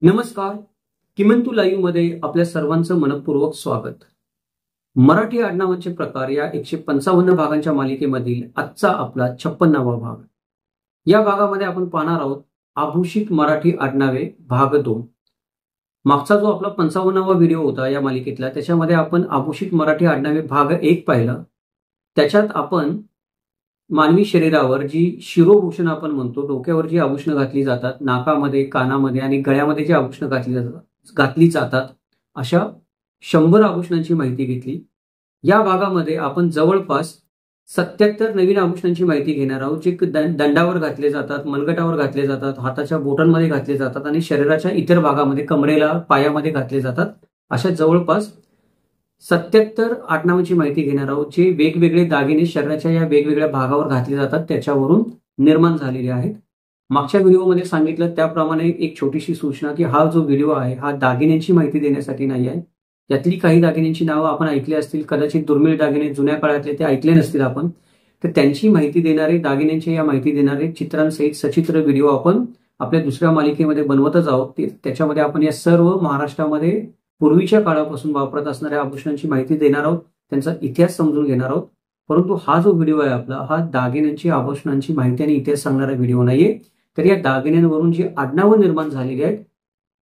नमस्कार. किमंतू लाईव्ह मध्ये आपल्या सर्वांचं मनपूर्वक स्वागत. मराठी आडनावांचे प्रकार या 155 भागांच्या मालिकेमधील आजचा आपला 56वा भाग. या भागामध्ये आपण पाहणार आहोत आभूषित मराठी आडनावे भाग 2. मागचा जो आपला 55वा व्हिडिओ होता या मालिकेतला, त्याच्यामध्ये आपण आभूषित मराठी आडनावे भाग 1 पाहिला. त्याच्यात आपण मानवी शरीरावर जी शिरोभूषण आपण म्हणतो, डोक्यावर जी आभूषणं घातली जातात, नाकामध्ये, कानामध्ये आणि गळ्यामध्ये जी आभूषणं घातली जातात अशा 100 आभूषणांची माहिती घेतली. या भागामध्ये आपण जवळपास 77 नवीन आभूषणांची माहिती घेणार आहोत, जे दंडावर घातले जातात, मनगटावर घातले जातात, हाताच्या बोटांमध्ये घातले जातात आणि शरीराच्या इतर भागामध्ये, कमरेला, पायामध्ये घातले जातात. अशा जवळपास 77 आडनावांची माहिती घेणार आहोत, जे वेगवेगळे दागिने शरीराच्या या वेगवेगळ्या भागावर घातले जातात त्याच्यावरून निर्माण झालेले आहेत. मागच्या व्हिडिओमध्ये सांगितलं त्याप्रमाणे एक छोटीशी सूचना की हा जो व्हिडिओ आहे हा दागिन्यांची माहिती देण्यासाठी नाही आहे. यातली काही दागिन्यांची नावं आपण ऐकली असतील, कदाचित दुर्मिळ दागिने जुन्या काळातले ते ऐकले नसतील आपण, तर त्यांची माहिती देणारे, दागिन्यांची या माहिती देणारे चित्रांसहित सचित्र व्हिडिओ आपण आपल्या दुसऱ्या मालिकेमध्ये बनवतच आहोत. त्याच्यामध्ये आपण या सर्व महाराष्ट्रामध्ये पूर्वीच्या काळापासून वापरत असणाऱ्या आभूषणांची माहिती देणार आहोत, त्यांचा इतिहास समजून घेणार आहोत. परंतु हा जो व्हिडिओ आहे आपला, हा दागिन्यांची, आभूषणांची माहिती आणि इतिहास सांगणारा व्हिडिओ नाहीये. तर या दागिन्यांवरून जी आडनावं निर्माण झालेली आहेत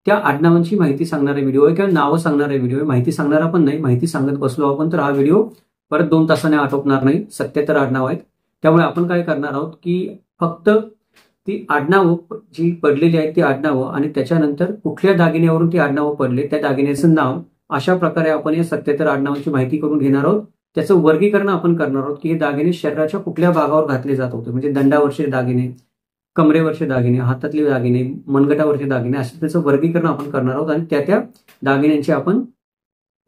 त्या आडनावांची माहिती सांगणारा व्हिडिओ आहे किंवा नावं सांगणारा व्हिडिओ आहे. माहिती सांगणारा पण नाही, माहिती सांगत बसलो आपण तर हा व्हिडिओ परत 2 तासाने आटोपणार नाही. 77 आडनाव आहेत. त्यामुळे आपण काय करणार आहोत की फक्त ती आडनावं जी पडलेली आहेत ती आडनावं आणि त्याच्यानंतर कुठल्या दागिन्यावरून ती आडनावं पडले त्या दागिन्याचं नाव, अशा प्रकारे आपण या 77 आडनावांची माहिती करून घेणार आहोत. त्याचं वर्गीकरण आपण करणार आहोत की हे दागिने शरीराच्या कुठल्या भागावर घातले जात होते, म्हणजे दंडावरचे दागिने, कमरेवरचे दागिने, हातातले दागिने, मनगटावरचे दागिने, असं त्याचं वर्गीकरण आपण करणार आहोत आणि त्या दागिन्यांची आपण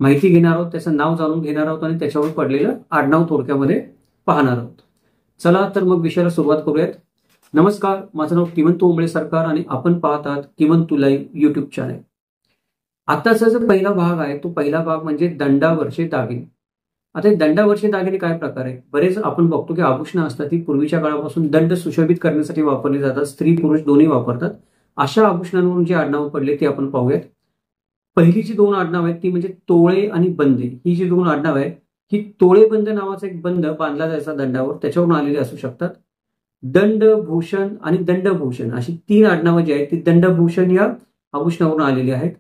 माहिती घेणार आहोत, त्याचं नाव जाणून घेणार आहोत आणि त्याच्यावर पडलेलं आडनाव थोडक्यामध्ये पाहणार आहोत. चला तर मग विषयाला सुरुवात करूयात. नमस्कार, माझं नाव किमंतू उंबळे सरकार आणि आपण पाहतात किमंतू लाईव्ह युट्यूब चॅनल. आताचा जो पहिला भाग आहे तो पहिला भाग म्हणजे दंडावरचे दागिने. आता दंडावरचे दागिने काय प्रकार आहे? बरेच आपण बघतो की आभूषणं असतात ती पूर्वीच्या काळापासून दंड सुशोभित करण्यासाठी वापरली जातात, स्त्री पुरुष दोन्ही वापरतात. अशा आभूषणांवरून जी आडनावं पडले ती आपण पाहूयात. पहिली जी 2 आडनावं आहेत ती म्हणजे तोळे आणि बंदे. ही जी 2 आडनावं आहेत ही तोळेबंद नावाचा एक बंद बांधला जायचा दंडावर, त्याच्यावरून आलेले असू शकतात. दंडभूषण आणि दंडभूषण अशी 3 आडनावं जी आहेत ती दंडभूषण या आभूषणावरून आलेली आहेत.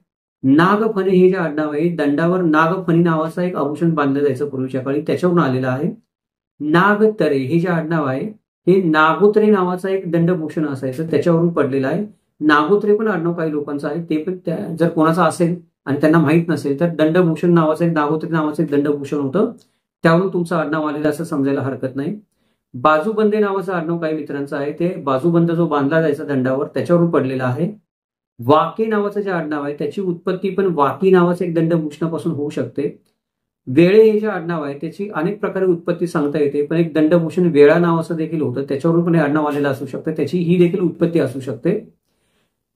नागफणे हे जे आडनाव आहे, दंडावर नागफणी नावाचा एक आभूषण बांधलं जायचं पूर्वीच्या काळी, त्याच्यावरून आलेलं आहे. नागतरे हे जे आडनाव आहे हे नागोत्रे नावाचा एक दंडभूषण असायचं, त्याच्यावरून पडलेलं आहे. नागोत्रे पण आडनाव काही लोकांचं आहे, ते पण जर कोणाचं असेल आणि त्यांना माहित नसेल तर दंडभूषण नावाचं एक, नागोत्रे नावाचं एक दंडभूषण होतं, त्यावरून तुमचं आडनाव आलेलं असं समजायला हरकत नाही. बाजूबंदे नावाचं आडनाव काही मित्रांचं आहे, ते बाजूबंद जो बांधला जायचा दंडावर त्याच्यावरून पडलेला आहे. वाके नावाचं जे आडनाव आहे त्याची उत्पत्ती पण वाकी नावाचं एक दंडभूषणापासून होऊ शकते. वेळे हे जे आडनाव आहे त्याची अनेक प्रकारे उत्पत्ती सांगता येते, पण एक दंडभूषण वेळा नावाचं देखील होतं, त्याच्यावरून पण हे आडनाव आलेलं असू शकतं, त्याची ही देखील उत्पत्ती असू शकते.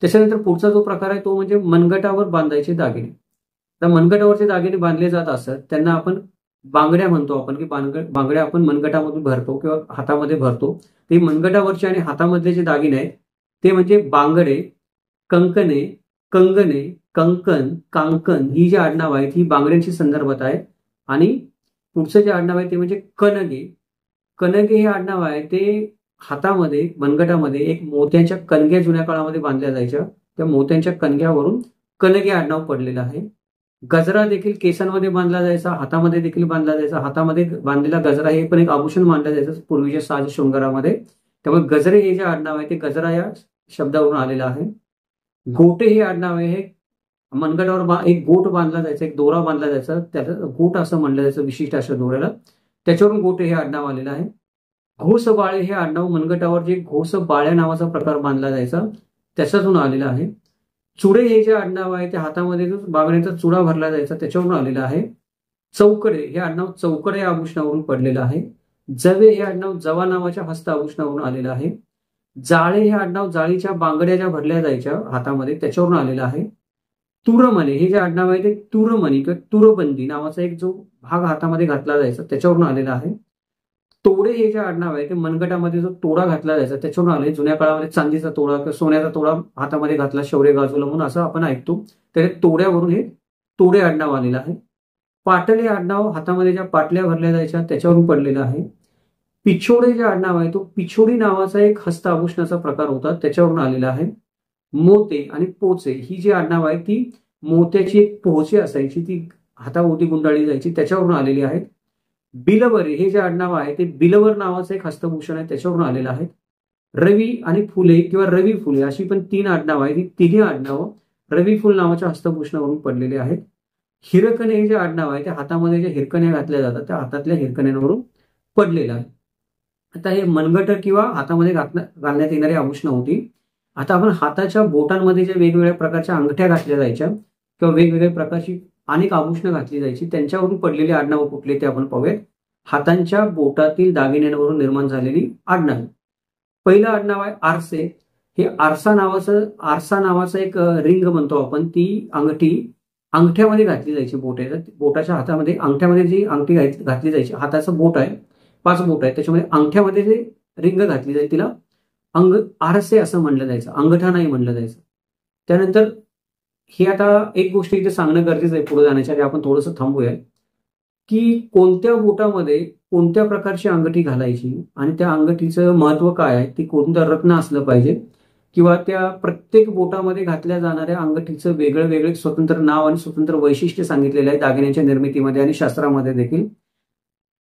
त्याच्यानंतर पुढचा जो प्रकार आहे तो म्हणजे मनगटावर बांधायचे दागिने. तर मनगटावरचे दागिने बांधले जात असत त्यांना आपण बांगड्या म्हणतो आपण, की बांगड्या आपण मनगटामधून भरतो किंवा हातामध्ये भरतो. ते मनगटावरचे आणि हातामधले जे दागिने आहेत ते म्हणजे बांगडे, कंकणे, कंगणे, कंकण, कांकण ही जी आडनाव आहेत ही बांगड्यांशी संदर्भात आहे. आणि पुढचं जे आडनाव आहे ते म्हणजे कनगे. कनगे हे आडनाव आहे ते हातामध्ये, मनगटामध्ये एक मोत्यांच्या कणग्या जुन्या काळामध्ये बांधल्या जायच्या, त्या मोत्यांच्या कणग्यावरून कनगे आडनाव पडलेलं आहे. गजरा देखील केसांमध्ये बांधला जायचा, हातामध्ये देखील बांधला जायचा. हातामध्ये बांधलेला गजरा हे पण एक आभूषण मानलं जायचं पूर्वीच्या साज शृंगारामध्ये, त्यामुळे गजरे हे जे आडनाव आहे ते गजरा या शब्दावरून आलेलं आहे. गोटे हे आडनाव आहे, हे मनगटावर एक गोट बांधला जायचा, एक दोरा बांधला जायचा, त्याला गोट असं म्हणलं जायचं विशिष्ट अशा दोऱ्याला, त्याच्यावरून गोटे हे आडनाव आलेलं आहे. घोसबाळे हे आडनाव मनगटावर जे घोसबाळ्या नावाचा प्रकार बांधला जायचा त्याच्यातून आलेला आहे. चुडे हे जे आडनाव आहे ते हातामध्ये जो बांगड्यांचा चुडा भरला जायचा त्याच्यावरून आलेला आहे. चौकडे हे आडनाव चौकडे आभूषणावरून पडलेलं आहे. जवे हे आडनाव जवा नावाच्या हस्त आभूषणावरून आलेलं आहे. जाळे हे आडनाव जाळीच्या बांगड्या ज्या भरल्या जायच्या हातामध्ये त्याच्यावरून आलेलं आहे. तुरमणी हे जे आडनाव आहे ते तुरमणी किंवा तुरबंदी नावाचा एक जो भाग हातामध्ये घातला जायचा त्याच्यावरून आलेला आहे. तोडे हे जे आडनाव आहे ते मनगटामध्ये जो तोडा घातला जायचा त्याच्यावरून आले. जुन्या काळामध्ये चांदीचा तोडा किंवा सोन्याचा तोडा हातामध्ये घातला शौर्य गाजवलं म्हणून असं आपण ऐकतो. तर तोड्यावरून हे तोडे आडनाव आलेलं आहे. पाटले आडनाव हातामध्ये ज्या पाटल्या भरल्या जायच्या त्याच्यावरून पडलेलं आहे. पिछोडे जे आडनाव आहे तो पिछोडी नावाचा एक हस्त आभूषणाचा प्रकार होता त्याच्यावरून आलेला आहे. मोते आणि पोचे ही जी आडनाव आहे ती मोत्याची एक पोहची असायची ती हाताभोवती गुंडाळली जायची त्याच्यावरून आलेली आहेत. बिलवरे हे जे आडनाव आहे ते बिलवर नावाचं एक हस्तभूषण आहे त्याच्यावरून आलेलं आहे. रवी आणि फुले किंवा रवी फुले अशी पण 3 आडनाव आहेत. ही तिन्ही आडनावं रवी फुल नावाच्या हस्तभूषणावरून पडलेले आहेत. हिरकणे हे जे आडनाव आहे ते हातामध्ये ज्या हिरकण्या घातल्या जातात त्या हातातल्या हिरकण्यांवरून पडलेलं आहे. आता हे मनगट किंवा हातामध्ये घालण्यात येणारी आभूषणं होती. आता आपण हाताच्या बोटांमध्ये ज्या वेगवेगळ्या प्रकारच्या अंगठ्या घातल्या जायच्या किंवा वेगवेगळ्या प्रकारची अनेक आभूषणं घातली जायची त्यांच्यावरून पडलेली आडनावं कुठले ते आपण पाहूयात. हातांच्या बोटातील दागिन्यांवरून निर्माण झालेली आडनाव. पहिलं आडनाव आहे आरसे. हे आरसा नावाचं एक रिंग म्हणतो आपण. ती अंगठी अंगठ्यामध्ये घातली जायची. बोटाच्या हातामध्ये अंगठ्यामध्ये जी अंगठी घातली जायची. हाताचं बोट आहे 5 बोट आहे त्याच्यामध्ये अंगठ्यामध्ये जे रिंग घातली जायची तिला आरसे असं म्हणलं जायचं. अंगठा नाही म्हणलं जायचं. त्यानंतर हे आता एक गोष्ट इथे सांगणं गरजेचं आहे पुढे जाण्याच्या आधी आपण थोडंसं थांबूया की कोणत्या बोटामध्ये कोणत्या प्रकारची अंगठी घालायची आणि त्या अंगठीचं महत्व काय आहे. ती कोणतं रत्न असलं पाहिजे किंवा त्या प्रत्येक बोटामध्ये घातल्या जाणाऱ्या अंगठीचं वेगळं वेगळं स्वतंत्र नाव आणि स्वतंत्र वैशिष्ट्य सांगितलेलं आहे दागिन्यांच्या निर्मितीमध्ये आणि शास्त्रामध्ये देखील.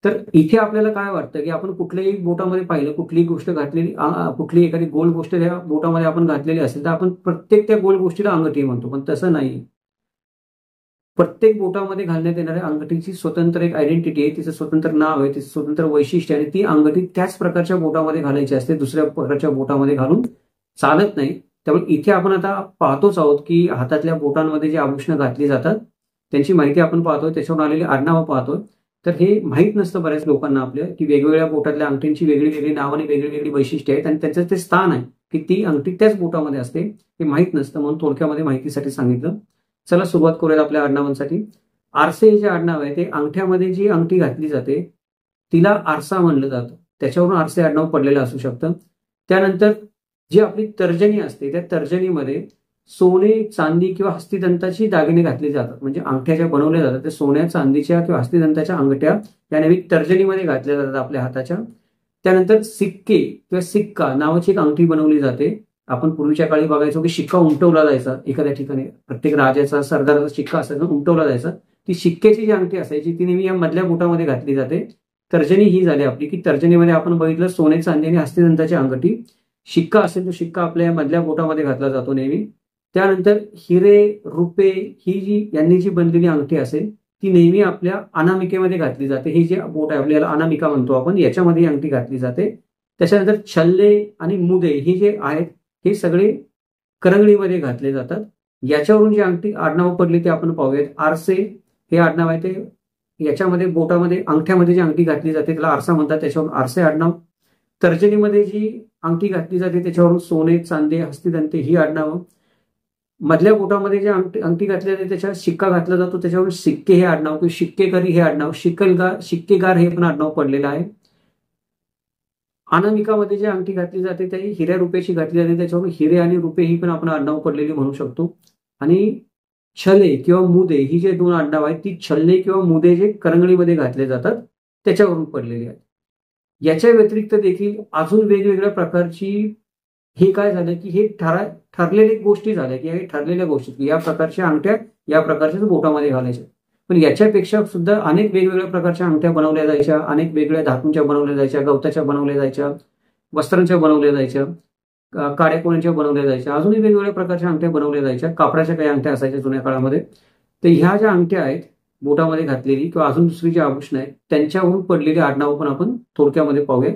तर इथे आपल्याला काय वाटतं की आपण कुठल्याही बोटामध्ये पाहिलं कुठलीही गोष्ट घातलेली कुठली एखादी गोल गोष्ट त्या बोटामध्ये आपण घातलेली असेल तर आपण प्रत्येक त्या गोल गोष्टीला अंगठी म्हणतो. पण तसं नाही. प्रत्येक बोटामध्ये घालण्यात येणाऱ्या अंगठीची स्वतंत्र एक आयडेंटिटी आहे. तिचं स्वतंत्र नाव आहे. तिचं स्वतंत्र वैशिष्ट्य आणि ती अंगठी त्याच प्रकारच्या बोटामध्ये घालायची असते. दुसऱ्या प्रकारच्या बोटामध्ये घालून चालत नाही. त्यामुळे इथे आपण आता पाहतोच आहोत की हातातल्या बोटांमध्ये जी आभूषणं घातली जातात त्यांची माहिती आपण पाहतोय. त्याच्यावरून आलेली आडनावं पाहतोय. तर हे माहीत नसतं बऱ्याच लोकांना आपल्या की वेगवेगळ्या बोटातल्या अंगठींची वेगळी वेगळी नावं आणि वेगळी वेगळी वैशिष्ट्ये आहेत आणि त्याचं ते स्थान आहे की ती अंगठी त्याच बोटामध्ये असते हे माहीत नसतं. म्हणून थोडक्यामध्ये माहितीसाठी सांगितलं. चला सुरुवात करूयात आपल्या आडनावांसाठी. आरसे हे जे आडनाव आहे ते अंगठ्यामध्ये जी अंगठी घातली जाते तिला आरसा म्हणलं जातं. त्याच्यावरून आरसे आडनाव पडलेलं असू शकतं. त्यानंतर जी आपली तर्जनी असते त्या तर्जनीमध्ये सोने चांदी किंवा हस्तिदंताची दागिने घातले जातात. म्हणजे अंगठ्या ज्या बनवल्या जातात त्या सोन्या चांदीच्या किंवा हस्तिदंताच्या अंगठ्या या नवीन तर्जनीमध्ये घातल्या जातात आपल्या हाताच्या. त्यानंतर सिक्के किंवा सिक्का नावाची एक अंगठी बनवली जाते. आपण पूर्वीच्या काळी बघायचो की शिक्का उमटवला जायचा एखाद्या ठिकाणी. प्रत्येक राजाचा सरदाराचा शिक्का असायचा उमटवला जायचा. ती शिक्क्याची जी अंगठी असायची ती नेहमी या मधल्या बोटामध्ये घातली जाते. तर्जनी ही झाली आपली की तर्जनीमध्ये आपण बघितलं सोने चांदी आणि हस्तिदंताची अंगठी. शिक्का असेल तो शिक्का आपल्या मधल्या बोटामध्ये घातला जातो नेहमी. त्यानंतर हिरे रुपे ही जी यांनी जी बनलेली अंगठी असेल ती नेहमी आपल्या अनामिकेमध्ये घातली जाते. हे जे बोट आहे आपल्याला अनामिका म्हणतो आपण याच्यामध्ये ही अंगठी घातली जाते. त्याच्यानंतर छल्ले आणि मुदे हे जे आहेत हे सगळे करंगळीमध्ये घातले जातात. याच्यावरून जी अंगठी आडनाव पडली ते आपण पाहूयात. आरसे हे आडनाव आहे ते याच्यामध्ये बोटामध्ये अंगठ्यामध्ये जी अंगठी घातली जाते त्याला आरसा म्हणतात. त्याच्यावरून आरसे आडनाव. तर्जनीमध्ये जी अंगठी घातली जाते त्याच्यावरून सोने चांदी हस्तिदंते ही आडनावं. मधल्या बोटामध्ये जे अंगठी घातली जाते त्याच्यावर शिक्का घातला जातो त्याच्यावरून सिक्के हे आडनाव किंवा शिक्केकरी हे आडनाव. शिक्केगार हे पण आडनाव पडलेलं आहे. अनामिकामध्ये जी अंगठी घातली जाते त्या हिऱ्या रुपयाची घातली जाते त्याच्यावरून हिरे आणि रुपे ही पण आपण आडनाव पडलेली म्हणू शकतो. आणि छले किंवा मुदे ही जे 2 आडनाव आहेत ती छल्ले किंवा मुदे जे करंगळीमध्ये घातले जातात त्याच्यावरून पडलेली आहेत. याच्या व्यतिरिक्त देखील अजून वेगवेगळ्या प्रकारची हे काय झालं की हे ठरलेल्या गोष्टी झाल्या की हे ठरलेल्या गोष्टी या प्रकारच्या अंगठ्या या प्रकारच्या बोटामध्ये घालायच्या. पण याच्यापेक्षा सुद्धा अनेक वेगवेगळ्या प्रकारच्या अंगठ्या बनवल्या जायच्या. अनेक वेगळ्या धातूंच्या बनवल्या जायच्या. गवताच्या बनवल्या जायच्या. वस्त्रांच्या बनवल्या जायच्या. काड्या कोणाच्या बनवल्या जायच्या. अजूनही वेगवेगळ्या प्रकारच्या अंगठ्या बनवल्या जायच्या. कापडाच्या काही अंगठ्या असायच्या जुन्या काळामध्ये. तर ह्या ज्या अंगठ्या आहेत बोटामध्ये घातलेली किंवा अजून दुसरी जी आभूषण आहेत त्यांच्यावरून पडलेली आडनावं पण आपण थोडक्यामध्ये पाहूया.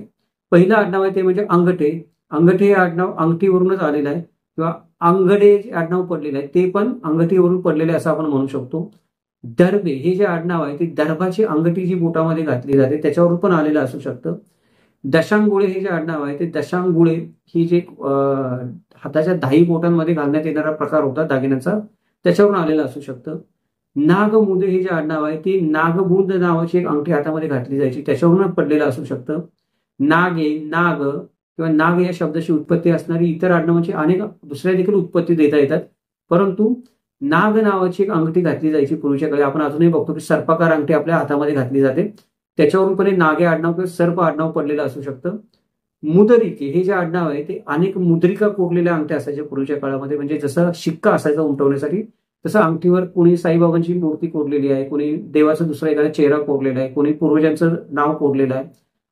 पहिलं आडनाव आहे ते म्हणजे अंगठे. अंगठे हे आडनाव अंगठीवरूनच आलेलं आहे किंवा अंगडे जे आडनाव पडलेलं आहे ते पण अंगठीवरून पडलेले असं आपण म्हणू शकतो. दर्भे हे जे आडनाव आहे ते दर्भाची अंगठी जी बोटामध्ये घातली जाते त्याच्यावरून पण आलेलं असू शकतं. दशांगुळे हे जे आडनाव आहे ते दशांगुळे ही जे हाताच्या 10 बोटांमध्ये घालण्यात येणारा प्रकार होता दागिन्याचा त्याच्यावरून आलेला असू शकतं. नागमुदे हे जे आडनाव आहे ते नागबुंद नावाची एक अंगठी हातामध्ये घातली जायची, त्याच्यावरून पडलेलं असू शकतं. नागे, नाग किंवा नाग या शब्दाची उत्पत्ती असणारी इतर आडनावांची अनेक दुसऱ्या देखील उत्पत्ती देता येतात, परंतु नाग नावाची एक अंगठी घातली जायची पूर्वीच्या काळी. आपण अजूनही बघतो की सर्पाकार अंगठी आपल्या हातामध्ये घातली जाते, त्याच्यावरून पण नागे आडनाव किंवा सर्प आडनाव पडलेलं असू शकतं. मुद्रिके हे जे आडनाव आहे ते अनेक मुद्रिका कोरलेल्या अंगठ्या असायच्या पूर्वीच्या काळामध्ये, म्हणजे जसं शिक्का असायचा उमटवण्यासाठी तसं अंगठीवर कोणी साईबाबांची मूर्ती कोरलेली आहे, कोणी देवाचा दुसरा एखादा चेहरा कोरलेला आहे, कोणी पूर्वजांचं नाव कोरलेलं आहे,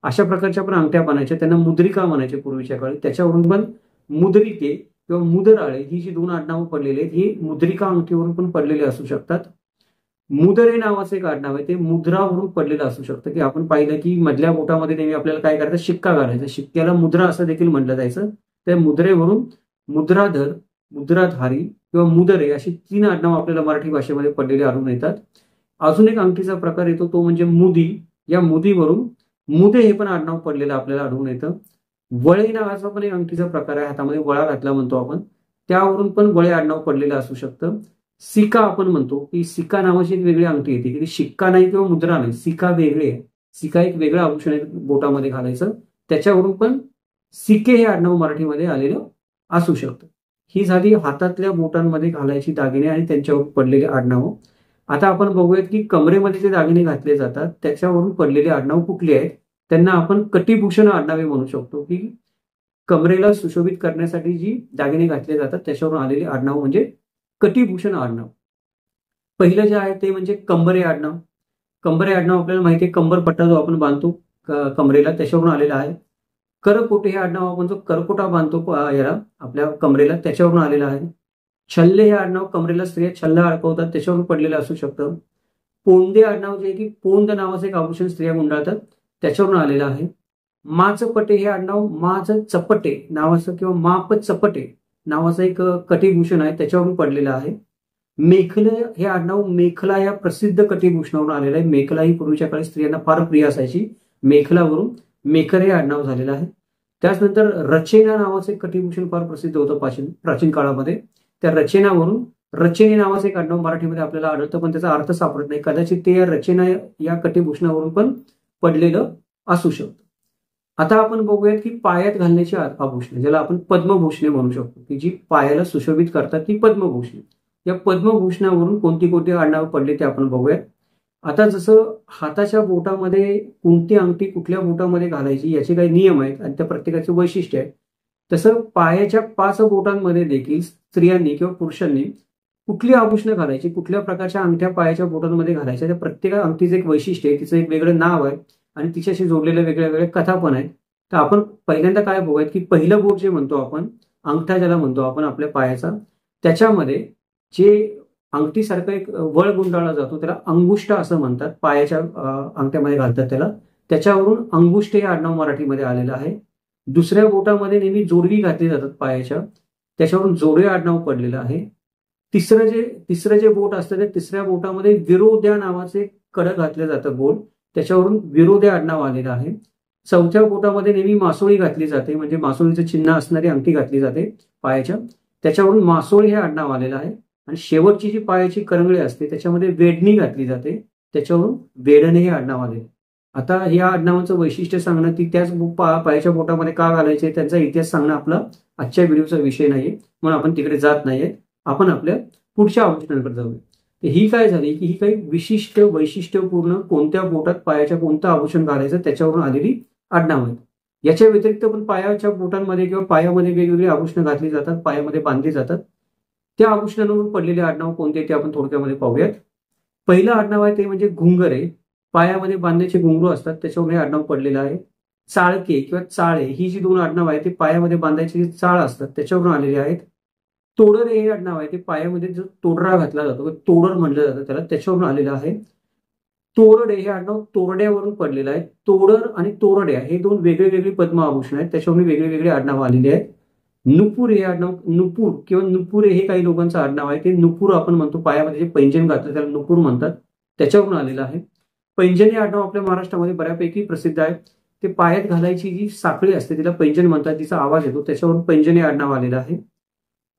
अशा प्रकारच्या पण अंगठ्या बनायच्या, त्यांना मुद्रिका म्हणायचे पूर्वीच्या काळी. त्याच्यावरून पण मुद्रिके किंवा मुदराळे ही जी दोन आडनावं पडलेली आहेत ही मुद्रिका अंगठीवरून पण पडलेली असू शकतात. मुदरे नावाचं एक आडनाव आहे ते मुद्रावरून पडलेलं असू शकतं, की आपण पाहिलं की मधल्या बोटामध्ये नेहमी आपल्याला काय करायचं, शिक्का घालायचा, शिक्क्याला मुद्रा असं देखील म्हटलं जायचं. त्या मुद्रेवरून मुद्राधर, मुद्राधारी किंवा मुदरे अशी 3 आडनाव आपल्याला मराठी भाषेमध्ये पडलेले आढळून येतात. अजून एक अंगठीचा प्रकार येतो तो म्हणजे मुदी. या मुदीवरून मुदे हे पण आडनाव पडलेलं आपल्याला आढळून येतं. वळे नावाचा पण एक अंगठीचा प्रकार आहे, हातामध्ये वळा घातला म्हणतो आपण, त्यावरून पण वळे आडनाव पडलेलं असू शकतं. सिका आपण म्हणतो की सिका नावाची एक वेगळी अंगठी येते की शिक्का नाही किंवा मुद्रा नाही, सिका वेगळे आहे. सिका एक वेगळं आभूषण आहे बोटामध्ये घालायचं, त्याच्यावरून पण सिके हे आडनाव मराठीमध्ये आलेलं असू शकतं. ही झाली हातातल्या बोटांमध्ये घालायची दागिने आणि त्यांच्यावर पडलेले आडनाव. आता आपण बघूयात की कमरेमध्ये जे दागिने घातले जातात त्याच्यावरून पडलेले आडनाव कुठले आहेत. त्यांना आपण कटिभूषण आडनावे म्हणू शकतो, की कमरेला सुशोभित करण्यासाठी जी दागिने घातले जातात त्याच्यावरून आलेले आडनाव म्हणजे कटिभूषण आडनाव. पहिलं जे आहे ते म्हणजे कंबरे आडनाव. कंबरे आडनाव आपल्याला माहिती आहे, कंबरपट्टा जो आपण बांधतो कमरेला त्याच्यावरून आलेला आहे. करकोटे हे आडनाव आपण जो करकोटा बांधतो याला आपल्या कमरेला त्याच्यावरून आलेलं आहे. छल्ले हे आडनाव कमरेला स्त्रिया छल्ला अडकवतात त्याच्यावरून पडलेलं असू शकतं. पोंदे आडनाव जे आहे की पोंद नावाचं एक आभूषण स्त्रिया गुंडाळतात त्याच्यावरून आलेलं आहे. माचपटे हे आडनाव माच चपटे नावाचं किंवा माप चपटे नावाचं एक कटिभूषण आहे त्याच्यावरून पडलेलं आहे. मेखला हे आडनाव मेखला या प्रसिद्ध कटिभूषणावरून आलेलं आहे. मेखला ही पूर्वीच्या काळी स्त्रियांना फार प्रिय असायची, मेखलावरून मेखर हे आडनाव झालेलं आहे. त्याचनंतर रचेना नावाचं एक कटिभूषण फार प्रसिद्ध होतं प्राचीन काळामध्ये, त्या रचेनावरून रचेने नावाचं एक आडनाव मराठीमध्ये आपल्याला आढळतं, पण त्याचा अर्थ सापडत नाही, कदाचित ते या रचेना या कटिभूषणावरून पण पडलेलं असू शकतं. आता आपण बघूयात की पायात घालण्याची आभूषणे ज्याला आपण पद्मभूषणे म्हणू शकतो, की जी पायाला सुशोभित करतात ती पद्मभूषणे. या पद्मभूषणावरून कोणती कोणती आडनाव पडली ते आपण बघूयात. आता जसं हाताच्या बोटामध्ये कोणती अंगठी कुठल्या बोटामध्ये घालायची याचे काही नियम आहेत आणि त्या प्रत्येकाचे वैशिष्ट्य आहे, तसं पायाच्या 5 बोटांमध्ये देखील स्त्रियांनी किंवा पुरुषांनी कुठली आभूषणं घालायची, कुठल्या प्रकारच्या अंगठ्या पायाच्या बोटांमध्ये घालायच्या, त्या प्रत्येक अंगठीचं एक वैशिष्ट्य आहे, तिचं एक वेगळं नाव आहे आणि तिच्याशी जोडलेल्या वेगळ्या वेगळ्या कथा पण आहेत. तर आपण पहिल्यांदा काय बघूयात की पहिलं बोट जे म्हणतो आपण, अंगठा ज्याला म्हणतो आपण आपल्या पायाचा, त्याच्यामध्ये जे अंगठीसारखं एक वळ गुंडाळला जातो त्याला अंगुष्ठ असं म्हणतात, पायाच्या अंगठ्यामध्ये घालतात त्याला, त्याच्यावरून अंगुष्ठ हे आडनाव मराठीमध्ये आलेलं आहे. दुसऱ्या बोटामध्ये नेहमी जोडवी घातली जातात पायाच्या, त्याच्यावरून जोडवे आडनाव पडलेलं आहे. तिसरं जे बोट असतं त्या तिसऱ्या बोटामध्ये विरोध्या नावाचे कडं घातलं जातं बोट, त्याच्यावरून विरोध्या आडनाव आलेलं आहे. चौथ्या बोटामध्ये नेहमी मासोळी घातली जाते, म्हणजे मासोळीचं चिन्ह असणारी अंगठी घातली जाते पायाच्या, त्याच्यावरून मासोळी हे आडनाव आलेलं आहे. आणि शेवटची जी पायाची करंगळी असते त्याच्यामध्ये वेडणी घातली जाते, त्याच्यावरून वेडणे हे आडनाव आले. आता या आडनावाचं वैशिष्ट्य सांगणं ती त्याच पायाच्या बोटामध्ये का घालायचे त्यांचा इतिहास सांगणं आपला आजच्या व्हिडिओचा विषय नाहीये, म्हणून आपण तिकडे जात नाहीये. आपण आपल्या पुढच्या आभूषणांकडे जाऊया. ही काय झाली की ही काही विशिष्ट वैशिष्ट्यपूर्ण कोणत्या बोटात पायाच्या कोणतं आभूषण घालायचं त्याच्यावरून आलेली आडनाव आहेत. याच्या व्यतिरिक्त पण पायाच्या बोटांमध्ये किंवा पायामध्ये वेगवेगळी आभूषणं घातली जातात, पायामध्ये बांधली जातात, त्या आभूषणांवरून पडलेले आडनाव कोणते ते आपण थोडक्यामध्ये पाहूयात. पहिलं आडनाव आहे ते म्हणजे घुंगरे, पायामध्ये बांधण्याचे घुंगरू असतात त्याच्यावरून हे आडनाव पडलेलं आहे. चाळके किंवा चाळे ही जी 2 आडनाव आहेत ते पायामध्ये बांधायचे जे चाळ असतात त्याच्यावरून आलेले आहेत. तोडर हे आडनाव आहे ते पायामध्ये जो तोडरा घातला जातो तोडर म्हटलं जातं त्याला, त्याच्यावरून आलेलं आहे. तोरडे हे आडनाव तोरड्यावरून पडलेलं आहे. तोडर आणि तोरड्या हे 2 वेगळी पद्म आभूषण आहेत त्याच्यावरून वेगळे आडनाव आलेले आहेत. नुपूर हे आडनाव, नुपूर किंवा नुपुरे हे काही लोकांचं आडनाव आहे, ते नुपूर आपण म्हणतो, पायामध्ये जे पैंजण घातलं त्याला नुपूर म्हणतात, त्याच्यावरून आलेलं आहे. पैंजण हे आडनाव आपल्या महाराष्ट्रामध्ये बऱ्यापैकी प्रसिद्ध आहे. ते पायात घालायची जी साखळी असते तिला पैंजण म्हणतात, तिचा आवाज येतो त्याच्यावरून पैंजण हे आडनाव आलेलं आहे.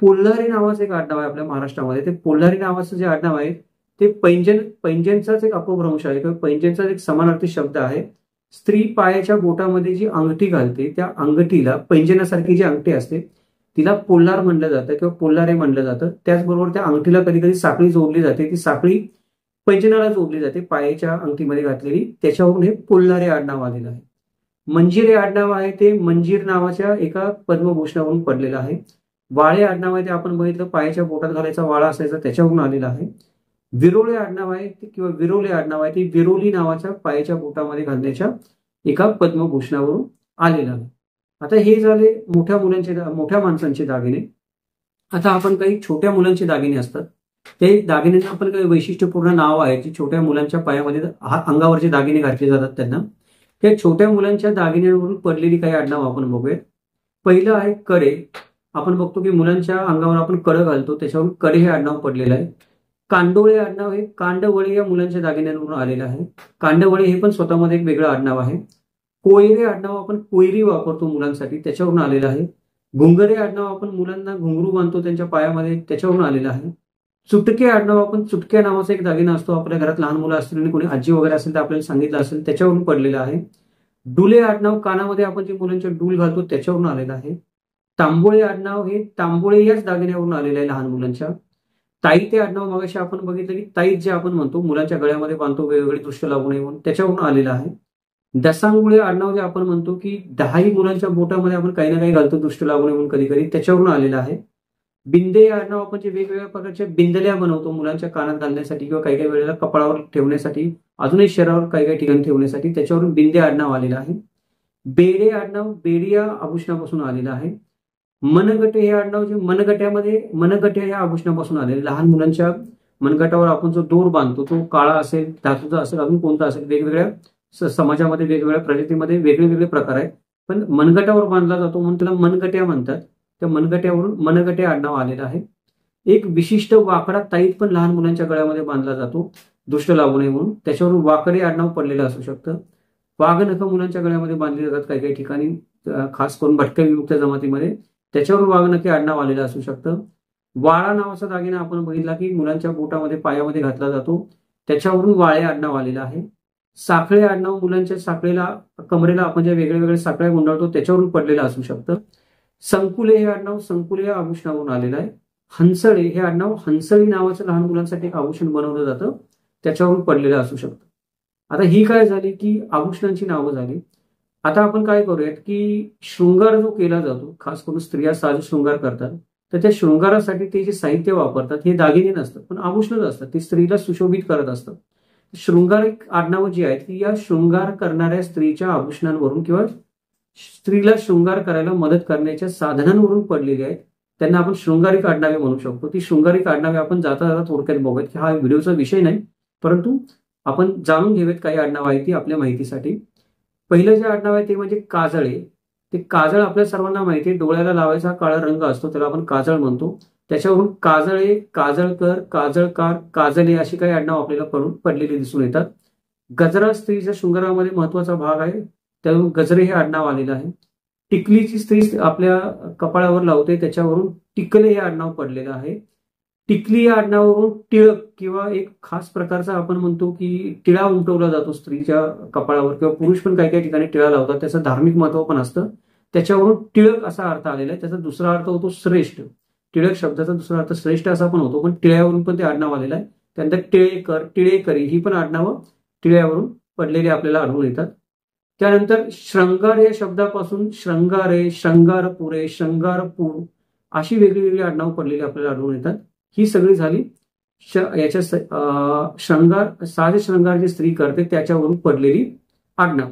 पोल्हारी नावाचं एक आडनाव आहे आपल्या महाराष्ट्रामध्ये. ते पोल्हारी नावाचं जे आडनाव आहे ते पैंजनचाच एक अपभ्रंश आहे किंवा पैंजनचा एक समानार्थी शब्द आहे. स्त्री पायाच्या बोटामध्ये जी अंगठी घालते त्या अंगठीला, पैंजनासारखी जी अंगठी असते तिला पोल्लार म्हणलं जातं किंवा पोल्लारे म्हणलं जातं. त्याचबरोबर त्या अंगठीला कधी कधी साखळी जोडली जाते, ती साखळी पैंजनाला जोडली जाते पायाच्या अंगठीमध्ये घातलेली, त्याच्यावरून हे पोल्लारे आडनाव आलेलं आहे. मंजीर हे आडनाव आहे ते मंजीर नावाच्या एका पद्मभूषणावरून पडलेलं आहे. वाळे आडनाव आहे ते आपण बघितलं, पायाच्या बोटात घालायचा वाळा असायचा त्याच्यावरून आलेला आहे. विरोळे आडनाव आहे किंवा विरोले आडनाव आहे ते विरोली नावाच्या पायाच्या बोटामध्ये घालण्याच्या एका पद्मभूषणावरून आलेलं आहे. आता हे झाले मोठ्या माणसांचे दागिने. आता आपण काही छोट्या मुलांचे दागिने असतात, ते दागिन्यांना आपण काही वैशिष्ट्यपूर्ण नाव आहे जी छोट्या मुलांच्या पायामध्ये अंगावरचे दागिने घातले जातात त्यांना. त्या छोट्या मुलांच्या दागिन्यांवरून पडलेली काही आडनाव आपण बघूयात. पहिलं आहे कडे. आपण बघतो की मुलांच्या अंगावर आपण कडं घालतो, त्याच्यावरून कडे हे आडनाव पडलेलं आहे. कांडोळे आडनाव हे कांडवळे या मुलांच्या दागिन्यांवरून आलेलं आहे. कांडवळे हे पण स्वतःमध्ये एक वेगळं आडनाव आहे. कोयरे आडनाव आपण कोयरी वापरतो मुलांसाठी, त्याच्यावरून आलेलं आहे. घुंगरे आडनाव आपण मुलांना घुंगरू बांधतो त्यांच्या पायामध्ये, त्याच्यावरून आलेलं आहे. चुटके आडनाव आपण, चुटक्या नावाचा एक दागिना असतो आपल्या घरात, लहान मुलं असतील आणि कोणी आजी वगैरे असेल तर आपल्याला सांगितलं असेल, त्याच्यावरून पडलेलं आहे. डुले आडनाव कानामध्ये आपण जे मुलांच्या डूल घालतो त्याच्यावरून आलेलं आहे. तांबोळे आडनाव हे तांबोळे याच दागिन्यावरून आलेलं आहे लहान मुलांच्या. ताईते आडनाव मगाशी आपण बघितलं की ताईत जे आपण म्हणतो मुलांच्या गळ्यामध्ये बांधतो वेगवेगळे दृश्य लागू नये म्हणून, त्याच्यावरून आलेलं आहे. दसांगुळे आडनाव जे आपण म्हणतो की 10 मुलांच्या बोटामध्ये आपण काही ना काही घालतो दृष्ट लागू नये म्हणून कधी कधी, त्याच्यावरून आलेलं आहे. बिंदे आडनाव आपण जे वेगवेगळ्या प्रकारच्या बिंदल्या बनवतो मुलांच्या कानात घालण्यासाठी किंवा काही काही वेळेला कपाळावर ठेवण्यासाठी, अजूनही शरीरावर काही काही ठिकाणी ठेवण्यासाठी, त्याच्यावरून बिंदे आडनाव आलेलं आहे. बेडे आडनाव बेडी या आभूषणापासून आलेलं आहे. मनगटे हे आडनाव जे मनगटे या आभूषणापासून आलेले, लहान मुलांच्या मनगटावर आपण जो दोर बांधतो तो काळा असेल, धातूचा असेल, अजून कोणता असेल, वेगवेगळ्या समाजामध्ये वेगवेगळ्या प्रजातीमध्ये वेगळे प्रकार आहेत, पण मनगटावर बांधला जातो म्हणून त्याला मनगट्या म्हणतात. त्या मनगट्यावरून मनगटे आडनाव आलेलं आहे. एक विशिष्ट वाकडा ताईत पण लहान मुलांच्या गळ्यामध्ये बांधला जातो दृष्ट लागू नये म्हणून, त्याच्यावरून वाकडे आडनाव पडलेलं असू शकतं. वाघनखं मुलांच्या गळ्यामध्ये बांधली जातात काही काही ठिकाणी, खास करून भटक्या विमुक्त जमातीमध्ये, त्याच्यावरून वाघनखे आडनाव आलेलं असू शकतं. वाळा नावाचा दागिना आपण बघितला की मुलांच्या बोटामध्ये पायामध्ये घातला जातो, त्याच्यावरून वाळे आडनाव आलेलं आहे. साखळे आडनाव मुलांच्या साखळेला कमरेला आपण ज्या वेगळ्या साखळ्या गुंडाळतो त्याच्यावरून पडलेलं असू शकतं. संकुले हे आडनाव संकुले या आभूषणावरून आलेलं आहे. हंसळे हे आडनाव हंसळी नावाचं लहान मुलांसाठी एक आभूषण बनवलं जातं, त्याच्यावरून पडलेलं असू शकतं. आता ही काय झाली की आभूषणांची नावं झाली. आता आपण काय करूयात की शृंगार जो केला जातो, खास करून स्त्रिया साज शृंगार करतात, तर त्या शृंगारासाठी ते जे साहित्य वापरतात हे दागिने नसतात पण आभूषणच असतात, ते स्त्रीला सुशोभित करत असतात. शृंगारिक आडनावं जी आहेत ती या शृंगार करणाऱ्या स्त्रीच्या आभूषणांवरून किंवा स्त्रीला शृंगार करायला मदत करण्याच्या साधनांवरून पडलेली आहेत, त्यांना आपण शृंगारिक आडनावे म्हणू शकतो. ती शृंगारिक आडनावे आपण जाता जाता थोडक्यात बघूयात की हा व्हिडिओचा विषय नाही, परंतु आपण जाणून घेऊयात काही आडनाव आहेत ती आपल्या माहितीसाठी. पहिलं जे आडनाव आहे ते म्हणजे काजळे. ते काजळ आपल्या सर्वांना माहिती आहे, डोळ्याला लावायचा काळा रंग असतो त्याला आपण काजळ म्हणतो, त्याच्यावरून काजळे, काजळकर, काजळकार, काजले अशी काही आडनाव आपल्याला पडलेली दिसून येतात. गजरा स्त्रीच्या शृंगारामध्ये महत्वाचा भाग आहे, त्यावरून गजरे हे आडनाव आलेलं आहे. टिकलीची स्त्री आपल्या कपाळावर लावते, त्याच्यावरून टिकले हे आडनाव पडलेलं आहे. टिकली या आडनावावरून टिळक किंवा एक खास प्रकारचा आपण म्हणतो की टिळा उमटवला जातो स्त्रीच्या कपाळावर, किंवा पुरुष पण काही काही ठिकाणी टिळा लावतात, त्याचं धार्मिक महत्व पण असतं, त्याच्यावरून टिळक असा अर्थ आलेला आहे. त्याचा दुसरा अर्थ होतो श्रेष्ठ. टिळक शब्दाचा दुसरा अर्थ श्रेष्ठ असा पण होतो, पण टिळ्यावरून पण ते आडनाव आलेलं आहे. त्यानंतर टिळेकर, टिळेकरी ही पण आडनावं टिळ्यावरून पडलेली आपल्याला आढळून येतात. त्यानंतर श्रंगार या शब्दापासून श्रंगारे, श्रंगारपुरे, श्रंगारपूर अशी वेगळी आडनाव पडलेली आपल्याला आढळून येतात. ही सगळी झाली याच्या श्रंगार, साज श्रंगार जे स्त्री करते त्याच्यावरून पडलेली आडनाव.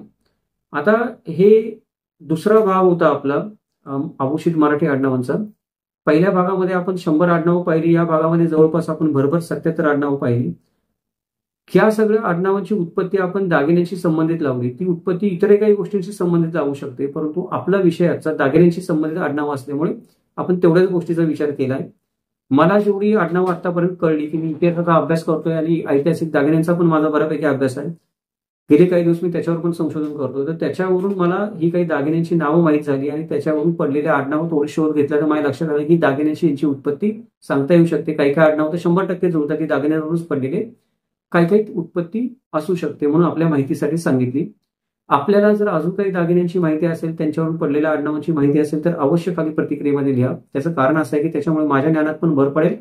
आता हे दुसरा भाग होता आपला आभूषित मराठी आडनावांचा. पहिल्या भागामध्ये आपण 100 आडनावं पाहिली, या भागामध्ये जवळपास आपण भरभर 77 आडनावं पाहिली. ह्या सगळ्या आडनावांची उत्पत्ती आपण दागिन्यांशी संबंधित लावली, ती उत्पत्ती इतर काही गोष्टींशी संबंधित लावू शकते, परंतु आपला विषय आजचा दागिन्यांशी संबंधित आडनाव असल्यामुळे आपण तेवढ्याच गोष्टीचा विचार केलाय. मला जेवढी आडनावं आतापर्यंत कळली की मी इतिहासाचा अभ्यास करतोय आणि ऐतिहासिक दागिन्यांचा पण माझा बऱ्यापैकी अभ्यास आहे, गेले काही दिवस मी त्याच्यावर पण संशोधन करतो, तर त्याच्यावरून मला ही काही दागिन्यांची नावं माहीत झाली आणि त्याच्यावरून पडलेले आडनावं थोडे शोध घेतला तर माझ्या लक्षात आलं की दागिन्याची यांची उत्पत्ती सांगता येऊ शकते. काही काही आडनावं तर 100% जुळतात की दागिन्यांवरूनच पडलेले, काही काही उत्पत्ती असू शकते, म्हणून आपल्या माहितीसाठी सांगितली. आपल्याला जर अजून काही दागिन्यांची माहिती असेल, त्यांच्यावरून पडलेल्या आडनावांची माहिती असेल तर अवश्य खाली प्रतिक्रियेमध्ये लिहा. त्याचं कारण असं आहे की त्याच्यामुळे माझ्या ज्ञानात पण भर पडेल,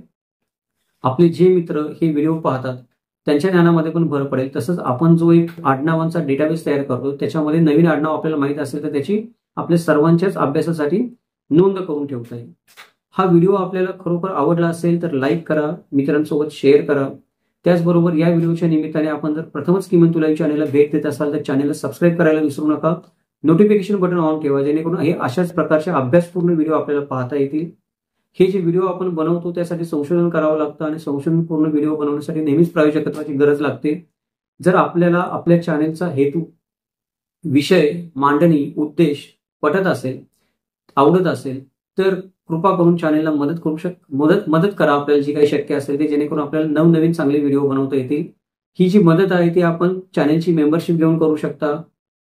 आपले जे मित्र हे व्हिडिओ पाहतात त्यांच्या ज्ञानामध्ये पण भर पडेल. तसंच आपण जो एक आडनावांचा डेटाबेस तयार करतो त्याच्यामध्ये नवीन आडनाव आपल्याला माहित असेल तर त्याची आपल्या सर्वांच्याच अभ्यासासाठी नोंद करून ठेवता येईल. हा व्हिडिओ आपल्याला खरोखर आवडला असेल तर लाईक करा, मित्रांसोबत शेअर करा. त्याचबरोबर या व्हिडिओच्या निमित्ताने आपण जर प्रथमच किमंतू लाईव्ह चॅनलला भेट देत असाल तर चॅनलला सबस्क्राईब करायला विसरू नका. नोटिफिकेशन बटन ऑन ठेवा जेणेकरून हे अशाच प्रकारचे अभ्यासपूर्ण व्हिडिओ आपल्याला पाहता येतील. हे जे व्हिडिओ आपण बनवतो त्यासाठी संशोधन करावं लागतं आणि संशोधनपूर्ण व्हिडिओ बनवण्यासाठी नेहमीच प्रायोजकत्वाची गरज लागते. जर आपल्याला आपल्या चॅनलचा हेतू, विषय, मांडणी, उद्देश पटत असेल, आवडत असेल तर कृपा करून चॅनलला मदत करा. आपल्याला जी काही शक्य असेल ते, जेणेकरून आपल्याला नवनवीन चांगले व्हिडिओ बनवता येतील. ही जी मदत आहे ती आपण चॅनलची मेंबरशिप घेऊन करू शकता,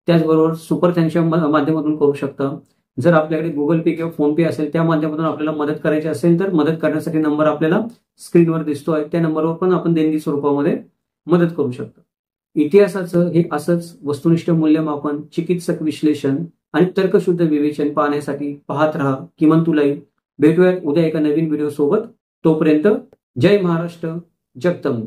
त्याचबरोबर सुपर थँक्सच्या माध्यमातून करू शकता. जर आपल्याकडे गुगल पे किंवा फोन पे असेल त्या माध्यमातून आपल्याला मदत करायची असेल तर मदत करण्यासाठी नंबर आपल्याला स्क्रीनवर दिसतोय, त्या नंबरवर पण आपण देणगी स्वरूपामध्ये मदत करू शकतो. इतिहासाचं हे असंच वस्तुनिष्ठ मूल्यमापन, चिकित्सक विश्लेषण आणि तर्कशुद्ध विवेचन पाहण्यासाठी पाहत राहा किमंतू लाईव्ह. भेटूया उद्या एका नवीन व्हिडिओ सोबत. तोपर्यंत जय महाराष्ट्र, जगदंब.